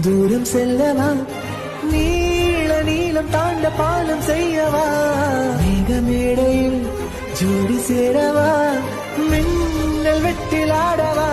தூரம் செல்லவா நீள நீளம் தாண்ட பாலம் செய்யவா மேகமேடையில் ஜோடி சேரவா மின்னல் வெட்டில் ஆடவா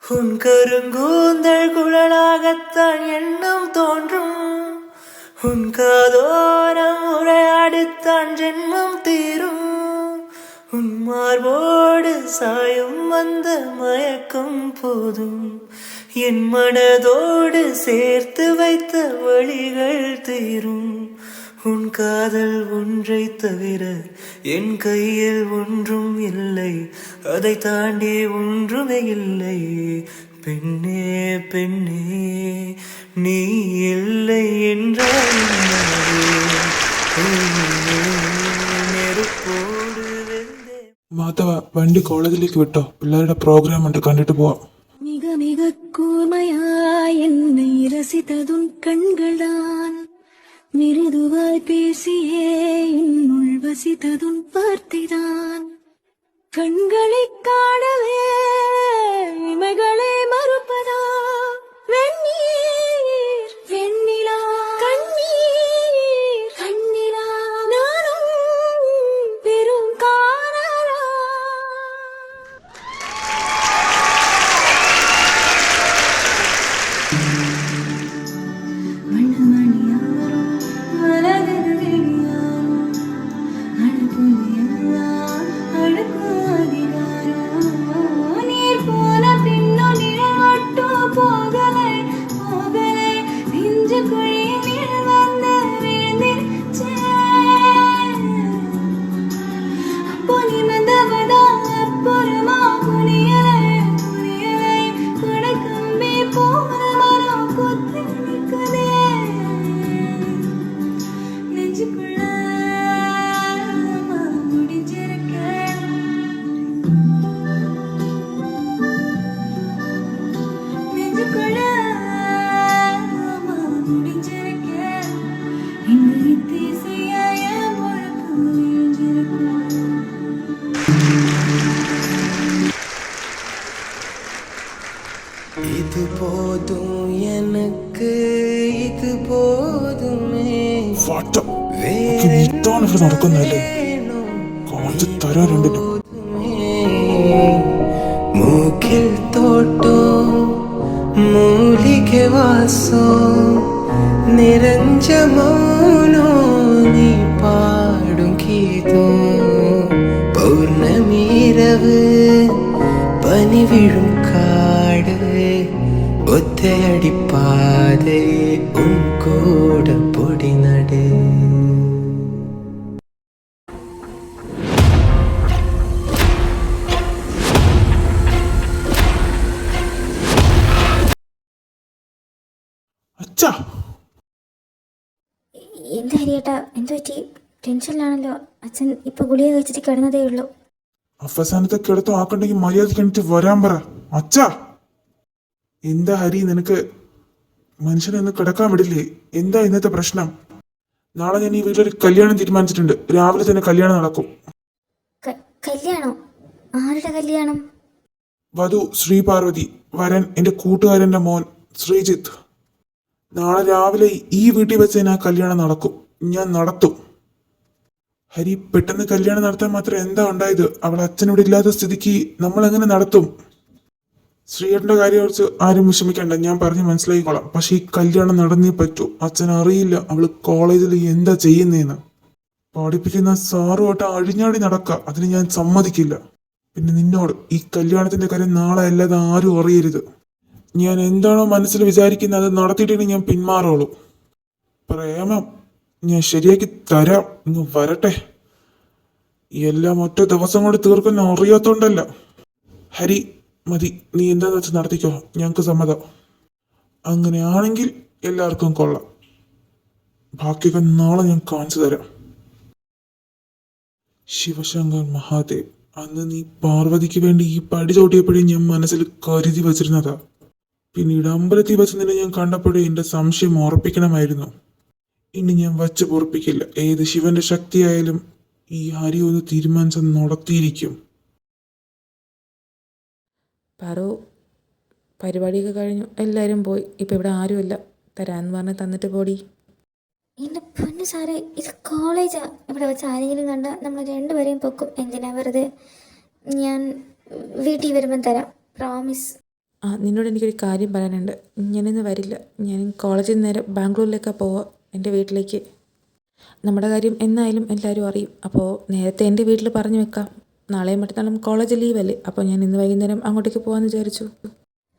உன் கருங்கூந்தல் குழலாகத்தான் எண்ணம் தோன்றும் உன் காதோரம் உரையாடித்தான் ஜென்மம் தீரும் உன் மார்போடு சாயும் வந்த மயக்கம் போதும் என் மனதோடு சேர்த்து வைத்த வழிகள் தீரும் உன் காதல் ஒன்றை தவிர என் கையில் ஒன்றும் இல்லை அதை தாண்டி ஒன்றுமே இல்லை பெண்ணே பெண்ணே நீ இல்லை என்றால் മാധവ വണ്ടി കോളേജിലേക്ക് വിട്ടോ പിള്ളേരുടെ പ്രോഗ്രാം ഉണ്ട് കണ്ടിട്ട് പോവാം மிக மிக கூர்மையாய் என்னை ரசித்ததும் கண்கள்தான் மிருதுவாய் பேசியே என்னுள் வசித்ததும் வார்த்தைதான் கண்களை காணவே இமைகளை மறுப்பதா வெந்நீர் வெண்ணிலா கண்ணீர் கண்ணிலா நானும் பெரும் காணலா இது போதும் எனக்கு இது போதுமே ഇതാണ് ഇവിടെ നടക്കുന്നല്ലേ കാണിച്ചു തരാറുണ്ട് മൂക്കിൽ തോട്ടോ മൂലിക വാസോ നിറഞ്ച മൗനോ നീ പാടും ഗീതോ പൗർണമിരവ് പനി വീഴും കാട് ഒറ്റയടിപ്പാതെ ഉൻ കൂടെ പൊടി നട്. അച്ഛാ, എന്താ ഹരിയേട്ടാ, എന്തു പറ്റി? ടെൻഷനിലാണല്ലോ. അച്ഛൻ ഇപ്പൊ ഗുളിക കഴിച്ചിട്ട് കിടന്നതേ ഉള്ളൂ. അവസാനത്തെ കിടത്തം ആക്കണ്ടെങ്കിൽ മര്യാദയ്ക്ക് എനിക്ക് വരാൻ പറ. അച്ഛാ, എന്താ ഹരി, നിനക്ക് മനുഷ്യനെ ഒന്ന് കിടക്കാൻ വിടില്ലേ? എന്താ ഇന്നത്തെ പ്രശ്നം? നാളെ ഞാൻ ഈ വീട്ടിലൊരു കല്യാണം തീരുമാനിച്ചിട്ടുണ്ട്. രാവിലെ തന്നെ കല്യാണം നടക്കും. കല്യാണോ? ആരുടെ കല്യാണം? വധു ശ്രീപാർവതി, വരൻ എന്റെ കൂട്ടുകാരന്റെ മോൻ ശ്രീജിത്ത്. നാളെ രാവിലെ ഈ വീട്ടിൽ വെച്ച് തന്നെ ആ കല്യാണം നടക്കും. ഞാൻ നടത്തും. ഹരി, പെട്ടെന്ന് കല്യാണം നടത്താൻ മാത്രം എന്താ ഉണ്ടായത്? അവൾ അച്ഛനോട് ഇല്ലാത്ത സ്ഥിതിക്ക് നമ്മൾ എങ്ങനെ നടത്തും? ശ്രീയേട്ടന്റെ കാര്യം കുറിച്ച് ആരും വിഷമിക്കണ്ട, ഞാൻ പറഞ്ഞ് മനസ്സിലാക്കിക്കോളാം. പക്ഷെ ഈ കല്യാണം നടന്നേ പറ്റൂ. അച്ഛൻ അറിയില്ല അവള് കോളേജിൽ എന്താ ചെയ്യുന്നതെന്ന്. പഠിപ്പിക്കുന്ന സാറുമായിട്ട് അഴിഞ്ഞാടി നടക്കുക, അതിന് ഞാൻ സമ്മതിക്കില്ല. പിന്നെ നിന്നോട് ഈ കല്യാണത്തിന്റെ കാര്യം നാളെ അല്ലാതെ ആരും അറിയരുത്. ഞാൻ എന്താണോ മനസ്സിൽ വിചാരിക്കുന്നത് അത് നടത്തിയിട്ടേ ഞാൻ പിന്മാറുള്ളൂ. പ്രേമം ഞാൻ ശരിയാക്കി തരാം, ഇങ്ങ് വരട്ടെ. എല്ലാം ഒറ്റ ദിവസം കൊണ്ട് തീർക്കുന്ന അറിയാത്തോണ്ടല്ല. ഹരി, മതി, നീ എന്താന്ന് വെച്ച് നടത്തിക്കോ, ഞങ്ങൾക്ക് സമ്മതം. അങ്ങനെയാണെങ്കിൽ എല്ലാവർക്കും കൊള്ളാം. ബാക്കിയൊക്കെ നാളെ ഞാൻ കാണിച്ചു തരാം. ശിവശങ്കർ മഹാദേവ്, അന്ന് നീ പാർവതിക്ക് വേണ്ടി ഈ പടി ചോട്ടിയപ്പോഴേ ഞാൻ മനസ്സിൽ കരുതി വച്ചിരുന്നതാ. പിന്നീട് അമ്പലത്തിൽ വെച്ച് നിന്നെ ഞാൻ കണ്ടപ്പോഴേ എന്റെ സംശയം ഉറപ്പിക്കണമായിരുന്നു. ഇനി ഞാൻ വച്ച് പൊറപ്പിക്കില്ല. ഏത് ശിവന്റെ ശക്തിയായാലും ഈ ഹരി ഒന്ന് തീരുമാനിച്ച നടത്തിയിരിക്കും. പാറു, പരിപാടിയൊക്കെ കഴിഞ്ഞു, എല്ലാവരും പോയി. ഇപ്പം ഇവിടെ ആരുമില്ല. തരാമെന്ന് പറഞ്ഞ് തന്നിട്ട് പോടി. എന്റെ പൊന്നു സാറേ, ഇത് കോളേജാ. ഇവിടെ വെച്ച് ആരെങ്കിലും കണ്ട നമ്മൾ രണ്ടുപേരെയും പൊക്കും. എന്തിനാ വെറുതെ? ഞാൻ വീട്ടിൽ വരുമ്പം തരാം, പ്രോമിസ്. നിന്നോട് എനിക്കൊരു കാര്യം പറയാനുണ്ട്. ഞാനിന്ന് വരില്ല. ഞാൻ കോളേജിൽ നിന്ന് നേരെ ബാംഗ്ലൂരിലേക്കാണ് പോവുക, എൻ്റെ വീട്ടിലേക്ക്. നമ്മുടെ കാര്യം എന്നായാലും എല്ലാവരും അറിയും. അപ്പോൾ നേരത്തെ എൻ്റെ വീട്ടിൽ പറഞ്ഞു വെക്കാം. നാളെയും മറ്റന്നാളും കോളേജ് ലീവല്ലേ, അപ്പോൾ ഞാൻ ഇന്ന് വൈകുന്നേരം അങ്ങോട്ടേക്ക് പോകാമെന്ന് വിചാരിച്ചു.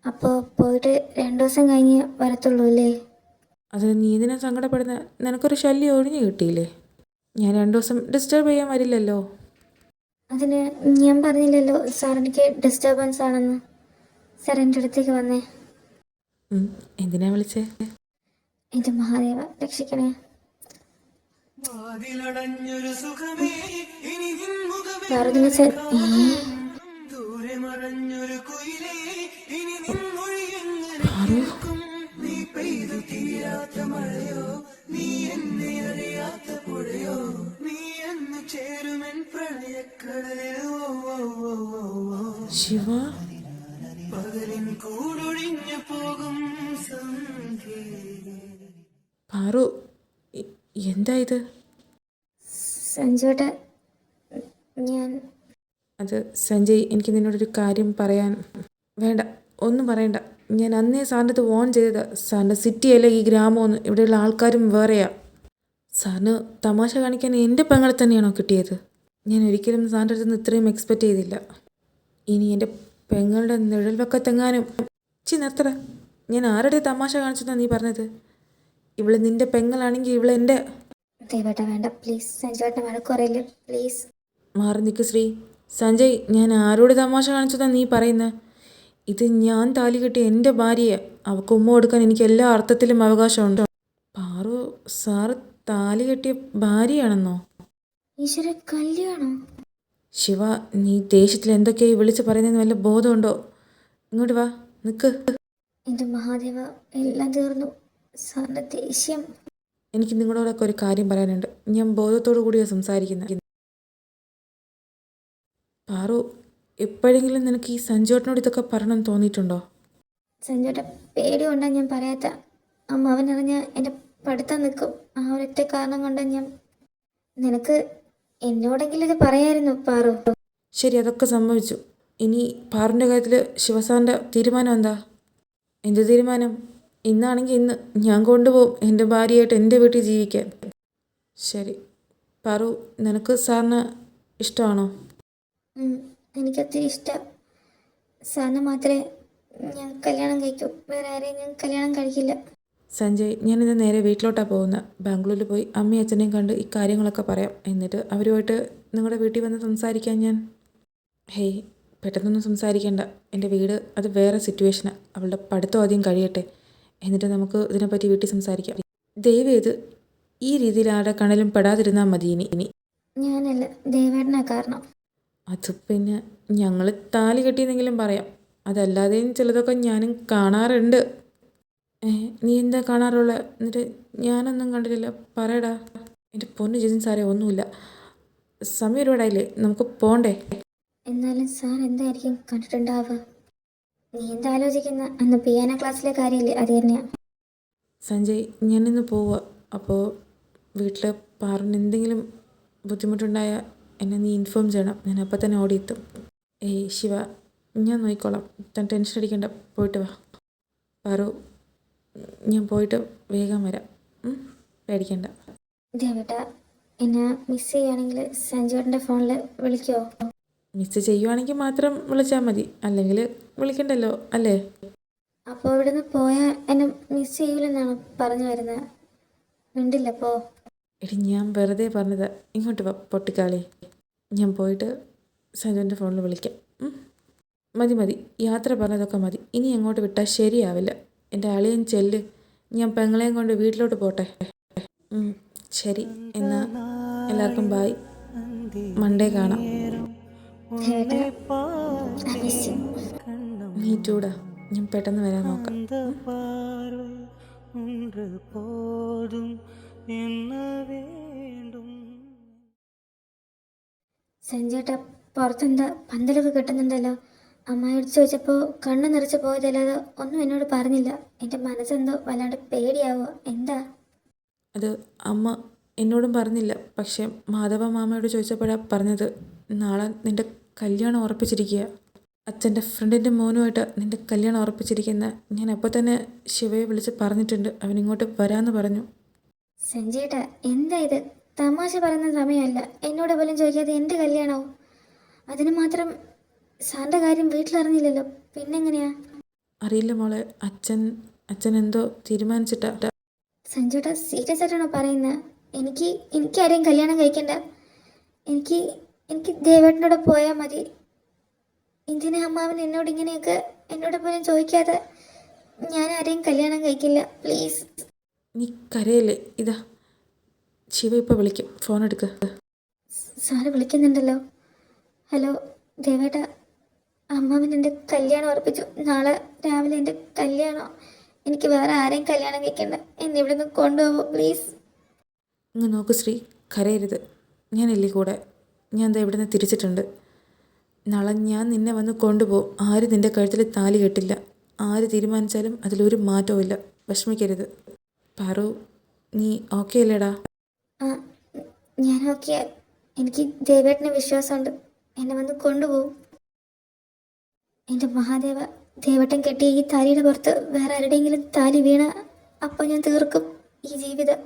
അപ്പോൾ പോയിട്ട് 2 ദിവസം കഴിഞ്ഞ് വരത്തുള്ളൂ അല്ലേ? അതിന് നീ ഇതിനെ സങ്കടപ്പെടുന്ന, നിനക്കൊരു ശല്യം ഒഴിഞ്ഞു കിട്ടിയില്ലേ? ഞാൻ 2 ദിവസം ഡിസ്റ്റർബ് ചെയ്യാൻ വരില്ലല്ലോ. അതിന് ഞാൻ പറഞ്ഞില്ലല്ലോ സാർ എനിക്ക് ഡിസ്റ്റർബൻസ് ആണെന്ന്. സാർ എൻ്റെ അടുത്തേക്ക് വന്നേ. എന്തിനാ വിളിച്ചേ? എൻ്റെ മഹാദേവ രക്ഷിക്കണേ. പാർവതി സാർ, ശിവ, പാറു, എന്താ ഇത്? സഞ്ജുവേട്ട, ഞാൻ അത് സഞ്ജയ്, എനിക്ക് നിന്നോടൊരു കാര്യം പറയാൻ. വേണ്ട, ഒന്നും പറയണ്ട. ഞാൻ അന്നേ സാറിൻ്റെ അടുത്ത് വോൺ ചെയ്തത്. സാറിൻ്റെ സിറ്റിയല്ല ഈ ഗ്രാമമൊന്ന്, ഇവിടെയുള്ള ആൾക്കാരും വേറെയാ. സാറിന് തമാശ കാണിക്കാൻ എൻ്റെ പെങ്ങളെ തന്നെയാണോ കിട്ടിയത്? ഞാൻ ഒരിക്കലും സാറിൻ്റെ അടുത്ത് നിന്ന് ഇത്രയും എക്സ്പെക്റ്റ് ചെയ്തില്ല. ഇനി എൻ്റെ പെങ്ങളുടെ നിഴൽ വെക്കത്തെങ്ങാനും. നിർത്തട. ഞാൻ ആരുടെ തമാശ കാണിച്ചെന്നാണ് നീ പറഞ്ഞത്? ഇവള് നിൻ്റെ പെങ്ങളാണെങ്കിൽ ഇവള് എൻ്റെ. ദയവേട്ട വേണ്ട, പ്ലീസ്. സഞ്ജുവേട്ട വഴക്കുറയില്ല, പ്ലീസ്. മാറി നിൽക്ക് ശ്രീ. സഞ്ജയ്, ഞാൻ ആരോട് തമാശ കാണിച്ചതാണ് നീ പറയുന്നത്? ഇത് ഞാൻ താലി കെട്ടിയ എൻ്റെ ഭാര്യയെ. അവൾക്ക് ഉമ്മ കൊടുക്കാൻ എനിക്ക് എല്ലാ അർത്ഥത്തിലും അവകാശമുണ്ട്. പാറു, സാറ് താലി കെട്ടിയ ഭാര്യയാണെന്നോ? ഈശ്വര, കല്യാണം? ശിവ, നീ ദേഷ്യത്തിൽ എന്തൊക്കെയായി വിളിച്ച് പറയുന്നതെന്ന് വല്ല ബോധമുണ്ടോ? ഇങ്ങോട്ട് വാ, നിൽക്ക്. എൻ്റെ മഹാദേവ, എല്ലാം തീർന്നു. സാറിൻ്റെ ദേഷ്യം. എനിക്ക് നിങ്ങളോടൊക്കെ ഒരു കാര്യം പറയാനുണ്ട്. ഞാൻ ബോധത്തോടു കൂടിയാണ് സംസാരിക്കുന്നത്. പാറു, എപ്പോഴെങ്കിലും നിനക്ക് ഈ സഞ്ജുവേട്ടനോട് ഇതൊക്കെ പറയണമെന്ന് തോന്നിയിട്ടുണ്ടോ? സഞ്ജുവേട്ട പേടി കൊണ്ടാണ് ഞാൻ പറയാത്ത. അമ്മ അവനറിഞ്ഞ എൻ്റെ പഠിത്തം നിൽക്കും. ആ ഒരൊറ്റ കാരണം കൊണ്ട് ഞാൻ. നിനക്ക് എന്നോടെങ്കിലും ഇത് പറയായിരുന്നു പാറു. ശരി, അതൊക്കെ സംഭവിച്ചു. ഇനി പാറുൻ്റെ കാര്യത്തിൽ ശിവസാറിൻ്റെ തീരുമാനം എന്താ? എന്ത് തീരുമാനം? ഇന്നാണെങ്കിൽ ഇന്ന് ഞാൻ കൊണ്ടുപോകും എൻ്റെ ഭാര്യയായിട്ട് എൻ്റെ വീട്ടിൽ ജീവിക്കാൻ. ശരി പാറു, നിനക്ക് സാറിന് ഇഷ്ടമാണോ? എനിക്കൊത്തിരി ഇഷ്ടം. സാറിന് മാത്രമേ ഞാൻ കല്യാണം കഴിക്കൂ, വേറെ ആരെയും ഞാൻ കല്യാണം കഴിക്കില്ല. സഞ്ജയ്, ഞാനിന്ന് നേരെ വീട്ടിലോട്ടാണ് പോകുന്നത്. ബാംഗ്ലൂരിൽ പോയി അമ്മയും അച്ഛനെയും കണ്ട് ഈ കാര്യങ്ങളൊക്കെ പറയാം. എന്നിട്ട് അവരുമായിട്ട് നിങ്ങളുടെ വീട്ടിൽ വന്ന് സംസാരിക്കാൻ ഞാൻ. ഹേയ്, പെട്ടെന്നൊന്നും സംസാരിക്കേണ്ട. എൻ്റെ വീട് അത് വേറെ സിറ്റുവേഷനാണ്. അവളുടെ പഠിത്തം ആദ്യം കഴിയട്ടെ, എന്നിട്ട് നമുക്ക് ഇതിനെപ്പറ്റി വീട്ടിൽ സംസാരിക്കാം. ദയവേത് ഈ രീതിയിൽ ആരുടെ കണ്ണിലും പെടാതിരുന്നാൽ മതി. ഇനി ഞാനല്ല, ദേവേട്ടനാ കാരണം. അത് പിന്നെ ഞങ്ങൾ താലി കെട്ടിയെന്നെങ്കിലും പറയാം. അതല്ലാതെയും ചിലതൊക്കെ ഞാനും കാണാറുണ്ട്. നീ എന്താ കാണാറുള്ള? എന്നിട്ട് ഞാനൊന്നും കണ്ടിട്ടില്ല, പറയടാ. എൻ്റെ പൊന്നു ജിതിൻ സാറേ, ഒന്നുമില്ല. സമയം ഒരുപാടായില്ലേ, നമുക്ക് പോണ്ടേ? എന്നാലും സാർ എന്തായിരിക്കും കണ്ടിട്ടുണ്ടാവുക? നീ എന്താ ആലോചിക്കുന്ന? അന്ന് പിയാനോ ക്ലാസ്സിലെ കാര്യമില്ലേ, അത് തന്നെയാ. സഞ്ജയ്, ഞാനിന്ന് പോവുക. അപ്പോൾ വീട്ടിൽ പാറിന് എന്തെങ്കിലും ബുദ്ധിമുട്ടുണ്ടായാൽ എന്നെ നീ ഇൻഫോം ചെയ്യണം. ഞാൻ അപ്പം തന്നെ ഓടിയെത്തും. ഏയ് ശിവ, ഞാൻ നോക്കിക്കോളാം. താൻ ടെൻഷൻ അടിക്കേണ്ട, പോയിട്ട് വാ. പാറു, ഞാൻ പോയിട്ട് വേഗം വരാം. പേടിക്കണ്ട. ദേവേട്ട, എന്നെ മിസ് ചെയ്യുകയാണെങ്കിൽ സഞ്ജുവേട്ടൻ്റെ ഫോണിൽ വിളിക്കുമോ? മിസ് ചെയ്യുവാണെങ്കിൽ മാത്രം വിളിച്ചാൽ മതി, അല്ലെങ്കിൽ വിളിക്കണ്ടല്ലോ, അല്ലേ? അപ്പോൾ ഇവിടുന്ന് പോയാൽ എന്നെ മിസ് ചെയ്യൂലെന്നാണ് പറഞ്ഞു വരുന്നത്. മിണ്ടില്ല പോ. എടി, ഞാൻ വെറുതെ പറഞ്ഞതാ. ഇങ്ങോട്ട് വാ പൊട്ടിക്കാളി. ഞാൻ പോയിട്ട് സഞ്ജുവിൻ്റെ ഫോണിൽ വിളിക്കാം. മതി മതി, യാത്ര പറഞ്ഞതൊക്കെ മതി. ഇനി അങ്ങോട്ട് വിട്ടാൽ ശരിയാവില്ല. എൻ്റെ അളിയൻ ചെല്ല്. ഞാൻ പെങ്ങളെയും കൊണ്ട് വീട്ടിലോട്ട് പോട്ടെ. ശരി, എന്നാൽ എല്ലാവർക്കും ബായ്. മൺഡേ കാണാം. ദേവേട്ട, I miss you. നീ ചൂടാ, ഞാൻ പെട്ടെന്ന് വരാൻ നോക്കാം. സഞ്ജേട്ട, പുറത്തെന്താ പന്തലൊക്കെ കിട്ടുന്നുണ്ടല്ലോ. അമ്മായോട് ചോദിച്ചപ്പോൾ കണ്ണ് നിറച്ച് പോയതല്ലാതെ ഒന്നും എന്നോട് പറഞ്ഞില്ല. എൻ്റെ മനസ്സെന്തോ വല്ലാണ്ട് പേടിയാവുക. എന്താ? അത് അമ്മ എന്നോടും പറഞ്ഞില്ല. പക്ഷേ മാധവ മാമയോട് ചോദിച്ചപ്പോഴാണ് പറഞ്ഞത്. നാളെ നിൻ്റെ കല്യാണം ഉറപ്പിച്ചിരിക്കുക. അച്ഛൻ്റെ ഫ്രണ്ടിൻ്റെ മോനുമായിട്ട് നിൻ്റെ കല്യാണം ഉറപ്പിച്ചിരിക്കുന്ന. ഞാൻ അപ്പോൾ തന്നെ ശിവയെ വിളിച്ച് പറഞ്ഞിട്ടുണ്ട്. അവനിങ്ങോട്ട് വരാമെന്ന് പറഞ്ഞു. സഞ്ജേട്ട, എന്താ ഇത്? തമാശ പറയുന്ന സമയമല്ല. എന്നോട് പോലും ചോദിക്കാതെ എൻ്റെ കല്യാണമോ? അതിന് മാത്രം സാറിൻ്റെ കാര്യം വീട്ടിലറിഞ്ഞില്ലല്ലോ, പിന്നെങ്ങനെയാ? അറിയില്ല മോളെ, അച്ഛൻ എന്തോ തീരുമാനിച്ചിട്ടാ. സഞ്ജുട്ട, സീരിയസ് ആയിട്ടാണോ പറയുന്നത്? എനിക്കാരെയും കല്യാണം കഴിക്കണ്ട. എനിക്ക് ദേവേട്ടനോട് പോയാൽ മതി. എന്തിനാ അമ്മാവൻ എന്നോട് ഇങ്ങനെയൊക്കെ? എന്നോട് പോലും ചോദിക്കാതെ ഞാൻ ആരെയും കല്യാണം കഴിക്കില്ല, പ്ലീസ്. നീ കരയല്ലേ? ഇതാ ശിവ ഇപ്പോൾ വിളിക്കും, ഫോൺ എടുക്ക്. സാറ് വിളിക്കുന്നുണ്ടല്ലോ. ഹലോ ദേവേട്ട, അമ്മാവൻ എൻ്റെ കല്യാണം ഉറപ്പിച്ചു. നാളെ രാവിലെ എൻ്റെ കല്യാണം. എനിക്ക് വേറെ ആരെയും കല്യാണം കഴിക്കണ്ട. എന്നെ ഇവിടെ നിന്ന് കൊണ്ടുപോകുമോ പ്ലീസ്? ഇങ്ങ് നോക്ക് ശ്രീ, കരയരുത്. ഞാനില്ലേ കൂടെ. ഞാൻ എന്താ ഇവിടെ നിന്ന് തിരിച്ചിട്ടുണ്ട്. നാളെ ഞാൻ നിന്നെ വന്ന് കൊണ്ടുപോകും. ആരും നിൻ്റെ കഴുത്തിൽ താലി കെട്ടില്ല. ആര് തീരുമാനിച്ചാലും അതിലൊരു മാറ്റവും ഇല്ല. വിഷമിക്കരുത്. പാറു, നീ ഓക്കെ അല്ലേടാ? ആ, ഞാൻ ഓക്കെ. എനിക്ക് ദേവേട്ടനെ വിശ്വാസമുണ്ട്. എന്നെ വന്ന് കൊണ്ടുപോകും. എൻ്റെ മഹാദേവ, ദേവേട്ടൻ കെട്ടിയ ഈ താലിയുടെ പുറത്ത് വേറെ ആരുടെയെങ്കിലും താലി വീണ അപ്പോൾ ഞാൻ തീർക്കും ഈ ജീവിതം.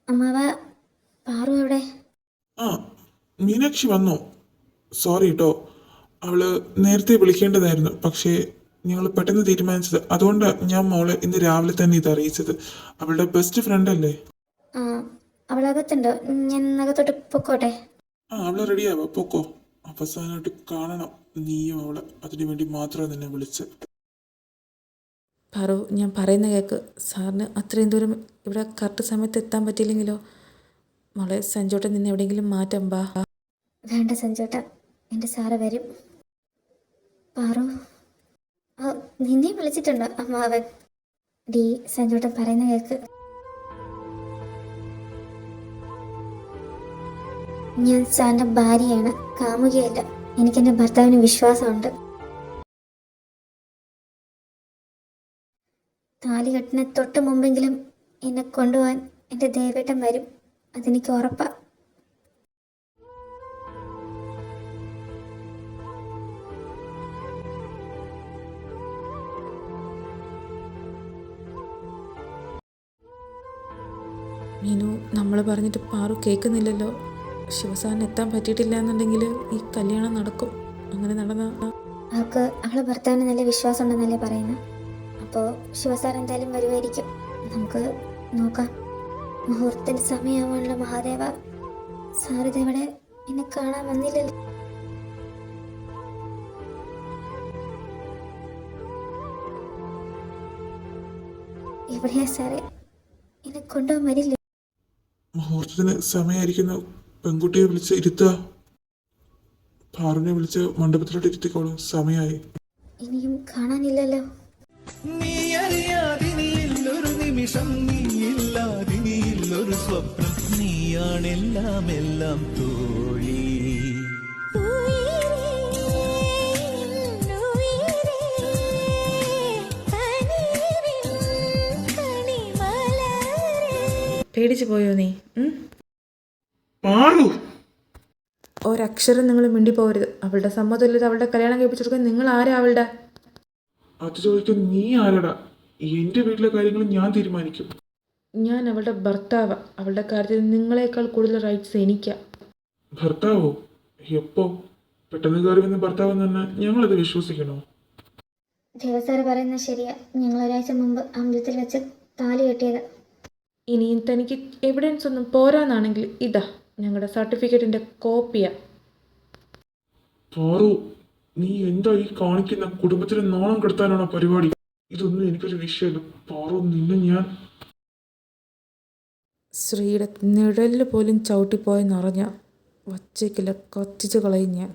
അമ്മാവ, പാറു എവിടെ? ആ, മീനാക്ഷി വന്നോ? സോറി കേട്ടോ, അവള് നേരത്തെ വിളിക്കേണ്ടതായിരുന്നു. പക്ഷേ ഞങ്ങൾ പെട്ടെന്ന് തീരുമാനിച്ചത്. അതുകൊണ്ട് ഞാൻ മോളെ ഇന്ന് രാവിലെ തന്നെ ഇത് അറിയിച്ചത്. അവളുടെ ബെസ്റ്റ് ഫ്രണ്ട് അല്ലേ? ആ, അവളകത്തുണ്ടോ? ഞാൻ അകത്തോട്ട് പൊക്കോട്ടെ? ആ, അവള് റെഡിയാവാ, പൊക്കോ. അവസാനമായിട്ട് കാണണം നീയും അവളെ. അതിനു വേണ്ടി മാത്രമാണ് നിന്നെ വിളിച്ച്. പാറു, ഞാൻ പറയുന്ന കേൾക്ക്. സാറിന് അത്രയും ദൂരം ഇവിടെ കറക്റ്റ് സമയത്ത് എത്താൻ പറ്റിയില്ലെങ്കിലോ? മോളെ, സഞ്ജോട്ടൻ നിന്നെ എവിടെയെങ്കിലും മാറ്റാം. ബാ. വേണ്ട സഞ്ജോട്ട, എൻ്റെ സാറ് വരും. പാറു, നിന്നെ വിളിച്ചിട്ടുണ്ടോ അമ്മാവൻ? ഡി, സഞ്ജോട്ടൻ പറയുന്ന കേൾക്ക്. ഞാൻ സാറിൻ്റെ ഭാര്യയാണ്, കാമുകയല്ല. എനിക്കെൻ്റെ ഭർത്താവിന് വിശ്വാസമുണ്ട്. താലി കെട്ടിന് തൊട്ട് മുമ്പെങ്കിലും എന്നെ കൊണ്ടുപോകാൻ എൻ്റെ ദേവേട്ടൻ വരും. അതെനിക്ക് ഉറപ്പാ. മീനു, നമ്മൾ പറഞ്ഞിട്ട് പാറു കേൾക്കുന്നില്ലല്ലോ. ശിവസാറിന് എത്താൻ പറ്റിയിട്ടില്ല എന്നുണ്ടെങ്കിൽ ഈ കല്യാണം നടക്കും. അങ്ങനെ നടന്ന അവളെ ഭർത്താവിന് നല്ല വിശ്വാസം ഉണ്ടെന്നല്ലേ പറയുന്നത്. അപ്പോൾ ശിവസാർ എന്തായാലും വരുമായിരിക്കും. നമുക്ക് നോക്കാം. മുഹൂർത്തത്തിന് സമയമാവാനുള്ള മഹാദേവ. സാറിതെവിടെ എന്നെ കാണാൻ വന്നില്ലല്ലോ. എവിടെയാ സാറേ? എന്നെ കൊണ്ടുപോകാൻ വരില്ല. മുഹൂർത്തത്തിന് സമയമായിരിക്കുന്ന പെൺകുട്ടിയെ വിളിച്ച് ഇരുത്തുക. പാറുവിനെ വിളിച്ച് മണ്ഡപത്തിലോട്ട് ഇരുത്തിക്കോളൂ, സമയമായി. ഇനിയും കാണാനില്ലല്ലോ. നീ അറിയാതിനിയില്ലൊരു നിമിഷം, നീയില്ലാതിനിയില്ലൊരു സ്വപ്നം, നീയാണെല്ലാം എല്ലാം തോഴി. പേടിച്ചു പോയോ നീ? പാറു, ഒരക്ഷരം നിങ്ങൾ മിണ്ടി പോകരുത്. അവളുടെ സമ്മതമില്ലാതെ അവളുടെ കല്യാണം കഴിപ്പിച്ചു കൊടുക്കാൻ നിങ്ങൾ ആരാ അവളുടെ? അത് ചോദിക്കാൻ നീ ആരടാ? എന്റെ വീട്ടിലെ കാര്യങ്ങൾ ഞാൻ തീരുമാനിക്കും. ഞാൻ അവളുടെ ഭർത്താവ്. അവളുടെ കാര്യത്തിൽ നിങ്ങളെക്കാൾ കൂടുതൽ റൈറ്റ്സ് എനിക്കാ. ഭർത്താവോ? എപ്പോ? പെട്ടെന്ന് കയറി വന്ന ഭർത്താവ് എന്ന് പറഞ്ഞാൽ ഞങ്ങളത് വിശ്വസിക്കണോ? ദേവസാറ് പറയുന്നത് ശരിയാ. ഞങ്ങൾ ഒരാഴ്ച മുമ്പ് അമ്പലത്തിൽ വെച്ച് താലി കെട്ടിയത്. ഇനിയും തനിക്ക് എവിഡൻസ് ഒന്നും പോരാന്നാണെങ്കിൽ ഇതാ ഞങ്ങളുടെ സർട്ടിഫിക്കറ്റിൻ്റെ കോപ്പിയാ. പാറു, നീ എന്താ ഈ കാണിക്കുന്ന? കുടുംബത്തിലെ നാണം കെടുത്താനാണോ പരിപാടി? ഇതൊന്നും എനിക്കൊരു വിഷയമല്ല പാറു. നിന്നെ ഞാൻ ശ്രീയുടെ നിഴലിൽ പോലും ചവിട്ടിപ്പോയെന്നറിഞ്ഞ വച്ചേക്കില്ല, കത്തിച്ച് കളയും ഞാൻ.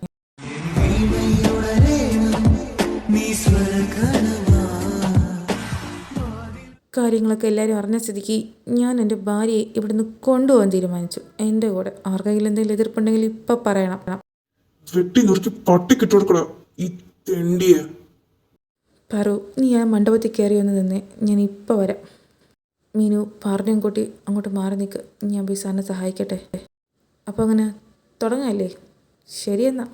കാര്യങ്ങളൊക്കെ എല്ലാവരും അറിഞ്ഞ സ്ഥിതിക്ക് ഞാൻ എൻ്റെ ഭാര്യയെ ഇവിടുന്ന് കൊണ്ടുപോകാൻ തീരുമാനിച്ചു. എൻ്റെ കൂടെ ആർക്കെങ്കിലും എന്തെങ്കിലും എതിർപ്പുണ്ടെങ്കിൽ ഇപ്പം പറയണം. വെട്ടി നുറുക്കി പട്ടിക്കിട്ട് കൊടുക്കടാ ഈ തെണ്ടിയെ. പറു, നീ ആ മണ്ഡപത്തിൽ കയറി ഒന്ന് നിന്നേ, ഞാൻ ഇപ്പം വരാം. മീനു പാറിനെയും കൂട്ടി അങ്ങോട്ട് മാറി നിൽക്ക്, ഞാൻ പോയി സാറിനെ സഹായിക്കട്ടെ. അപ്പോൾ അങ്ങനെ തുടങ്ങാമല്ലേ? ശരിയെന്നാ.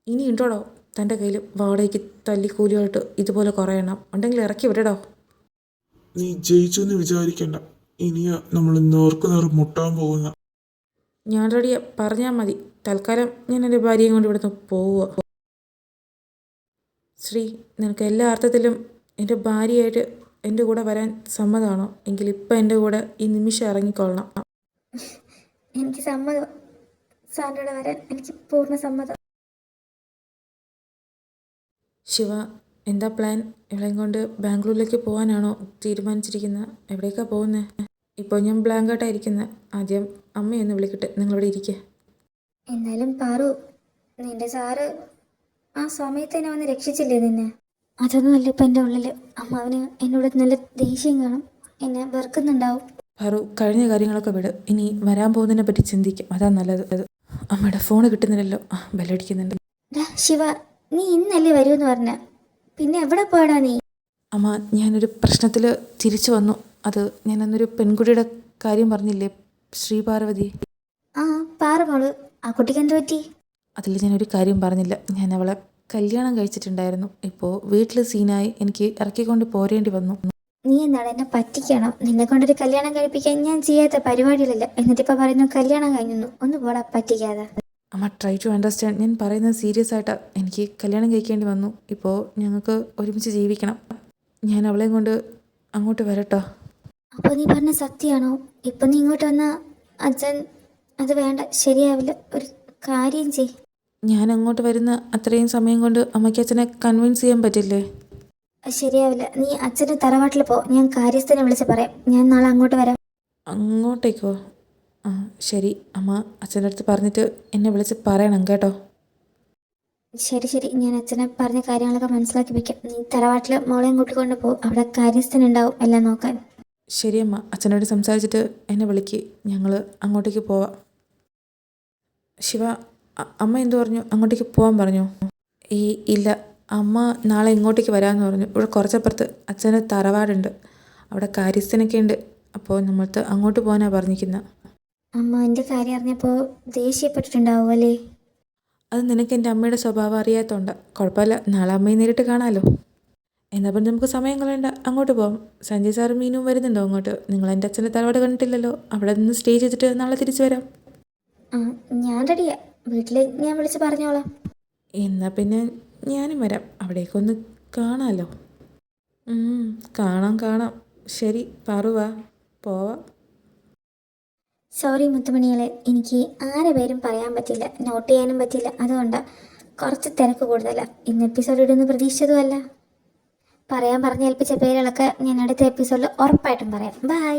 ഇനി ഉണ്ടോടോ തൻ്റെ കയ്യിൽ വാടകയ്ക്ക് തല്ലിക്കൂലിയായിട്ട് ഇതുപോലെ കുറേ എണ്ണം ഉണ്ടെങ്കിൽ ഇറക്കി വിടടോ. നീ ജയിച്ചു എന്ന് വിചാരിക്കണ്ട. ഇനിയാ നമ്മൾ നേർക്ക് നേർ മുട്ടാൻ പോകുന്ന. ഞാൻ റെഡിയാ, പറഞ്ഞാൽ മതി. തൽക്കാലം ഞാൻ എൻ്റെ ഭാര്യയും കൊണ്ട് ഇവിടുന്ന് പോവുക. ശ്രീ, നിനക്ക് എല്ലാ അർത്ഥത്തിലും എൻ്റെ ഭാര്യയായിട്ട് എൻ്റെ കൂടെ വരാൻ സമ്മതമാണോ? എങ്കിൽ ഇപ്പം എൻ്റെ കൂടെ ഈ നിമിഷം ഇറങ്ങിക്കൊള്ളണം. എനിക്ക് സമ്മതം. സാറിൻ്റെ കൂടെ വരാൻ എനിക്ക് പൂർണ്ണ സമ്മതം. ശിവ, എന്താ പ്ലാൻ? ഇവളെയും കൊണ്ട് ബാംഗ്ലൂരിലേക്ക് പോകാനാണോ തീരുമാനിച്ചിരിക്കുന്നത്? എവിടേക്കാണ് പോകുന്നത്? ഇപ്പോൾ ഞാൻ ബ്ലാങ്കായിട്ടായിരിക്കുന്നത്. ആദ്യം അമ്മയൊന്ന് വിളിക്കട്ടെ, നിങ്ങളിവിടെ ഇരിക്കുക. എന്നാലും പാറു, നിന്റെ സാറ് ആ സമയത്ത് തന്നെ വന്ന് രക്ഷിച്ചില്ലേ നിന്നെ? അതൊന്നുമല്ല ഇപ്പം എൻ്റെ ഉള്ളിൽ. അമ്മാവന് എന്നോട് നല്ല ദേഷ്യം കാണും, എന്നെ വെറുക്കുന്നുണ്ടാവും. പാറു, കഴിഞ്ഞ കാര്യങ്ങളൊക്കെ വിട്. ഇനി വരാൻ പോകുന്നതിനെ പറ്റി ചിന്തിക്കും, അതാ നല്ലത്. അമ്മയുടെ ഫോണ് കിട്ടുന്നില്ലല്ലോ. ബെല്ലടിക്കുന്നുണ്ട്. ശിവ, നീ ഇന്നല്ലേ വരുമെന്ന് പറഞ്ഞ, പിന്നെ എവിടെ പോയടാ നീ? അമ്മ, ഞാനൊരു പ്രശ്നത്തിൽ തിരിച്ചു വന്നു. അത് ഞാൻ അന്നൊരു പെൺകുട്ടിയുടെ കാര്യം പറഞ്ഞില്ലേ, ശ്രീപാർവതി. ആ പാറമോള്, ആ കുട്ടിക്ക് എന്ത് പറ്റി? അതിൽ ഞാനൊരു കാര്യം പറഞ്ഞില്ല. ഞാൻ അവളെ കല്യാണം കഴിച്ചിട്ടുണ്ടായിരുന്നു. ഇപ്പോൾ വീട്ടിൽ സീനായി എനിക്ക് ഇറക്കിക്കൊണ്ട് പോരേണ്ടി വന്നു. നീ എന്താണ് എന്നെ പറ്റിക്കണോ? നിന്നെ കൊണ്ടൊരു കല്യാണം കഴിപ്പിക്കാൻ ഞാൻ ചെയ്യാത്ത പരിപാടികളില്ല. എന്നിട്ടിപ്പോൾ പറയുന്നു കല്യാണം കഴിഞ്ഞു. ഒന്ന് പോടാ പറ്റിക്കാതെ. അമ്മ, ട്രൈ ടു അണ്ടർസ്റ്റാൻഡ്. ഞാൻ പറയുന്നത് സീരിയസ് ആയിട്ടാണ്. എനിക്ക് കല്യാണം കഴിക്കേണ്ടി വന്നു. ഇപ്പോൾ ഞങ്ങൾക്ക് ഒരുമിച്ച് ജീവിക്കണം. ഞാൻ അവളെയും കൊണ്ട് അങ്ങോട്ട് വരട്ടോ? അപ്പോൾ നീ പറഞ്ഞ സത്യമാണോ? ഇപ്പം നീ ഇങ്ങോട്ട് വന്നാൽ അച്ഛൻ അത് വേണ്ട, ശരിയാവില്ല. ഒരു കാര്യം ചെയ്. ഞാൻ അങ്ങോട്ട് വരുന്ന അത്രയും സമയം കൊണ്ട് അമ്മയ്ക്ക് അച്ഛനെ കൺവിൻസ് ചെയ്യാൻ പറ്റില്ലേ? ശരിയാവില്ല. നീ അച്ഛൻ്റെ തറവാട്ടിൽ പോ, ഞാൻ കാര്യസ്ഥനെ വിളിച്ച് പറയാം. ഞാൻ നാളെ അങ്ങോട്ട് വരാം. അങ്ങോട്ടേക്കോ? ആ ശരി അമ്മ, അച്ഛൻ്റെ അടുത്ത് പറഞ്ഞിട്ട് എന്നെ വിളിച്ച് പറയണം കേട്ടോ. ശരി ശരി, ഞാൻ അച്ഛനെ പറഞ്ഞ കാര്യങ്ങളൊക്കെ മനസ്സിലാക്കി വയ്ക്കാം. നീ തറവാട്ടിൽ മോളെയും കൂട്ടിക്കൊണ്ട് പോകും, അവിടെ കാര്യസ്ഥനുണ്ടാവും എല്ലാം നോക്കാൻ. ശരി അമ്മ, അച്ഛനോട് സംസാരിച്ചിട്ട് എന്നെ വിളിക്ക്, ഞങ്ങൾ അങ്ങോട്ടേക്ക് പോവാം. ശിവ, അമ്മ എന്തു പറഞ്ഞു? അങ്ങോട്ടേക്ക് പോകാൻ പറഞ്ഞു? ഇല്ല, അമ്മ നാളെ ഇങ്ങോട്ടേക്ക് വരാമെന്ന് പറഞ്ഞു. ഇവിടെ കുറച്ചപ്പുറത്ത് അച്ഛൻ്റെ തറവാടുണ്ട്, അവിടെ കാര്യസ്ഥനൊക്കെ ഉണ്ട്. അപ്പോൾ നമ്മൾക്ക് അങ്ങോട്ട് പോകാനാണ് പറഞ്ഞിരിക്കുന്നത്. അമ്മ എൻ്റെ കാര്യം അറിഞ്ഞപ്പോൾ ദേഷ്യപ്പെട്ടിട്ടുണ്ടാവും അല്ലേ? അത് നിനക്ക് എൻ്റെ അമ്മയുടെ സ്വഭാവം അറിയാത്തതുകൊണ്ട്. കുഴപ്പമില്ല, നാളെ അമ്മയെ നേരിട്ട് കാണാമല്ലോ. എന്നാൽ പിന്നെ നമുക്ക് സമയം കളയണ്ട, അങ്ങോട്ട് പോകാം. സഞ്ജയ് സാറും മീനും വരുന്നുണ്ടോ അങ്ങോട്ട്? നിങ്ങൾ എൻ്റെ അച്ഛൻ്റെ തറവാട് കണ്ടിട്ടില്ലല്ലോ. അവിടെ നിന്ന് സ്റ്റേ ചെയ്തിട്ട് നാളെ തിരിച്ചു വരാം. ആ, ഞാൻ റെഡിയാ. വീട്ടിൽ ഞാൻ വിളിച്ച് പറഞ്ഞോളാം. എന്നാൽ പിന്നെ ഞാനും വരാം, അവിടേക്കൊന്ന് കാണാമല്ലോ. കാണാം. ശരി പാറുവാ, പോവാം. സോറി മുത്തുമണികളെ, എനിക്ക് ആരെ പേരും പറയാൻ പറ്റില്ല, നോട്ട് ചെയ്യാനും പറ്റില്ല. അതുകൊണ്ടാണ് കുറച്ച് തിരക്ക് കൂടുതലാണ്. ഇന്ന് എപ്പിസോഡ് ഇടുന്ന പ്രതീക്ഷിച്ചതുമല്ല. പറഞ്ഞേൽപ്പിച്ച പേരുകളൊക്കെ ഞാൻ അടുത്ത എപ്പിസോഡിൽ ഉറപ്പായിട്ടും പറയാം. ബൈ.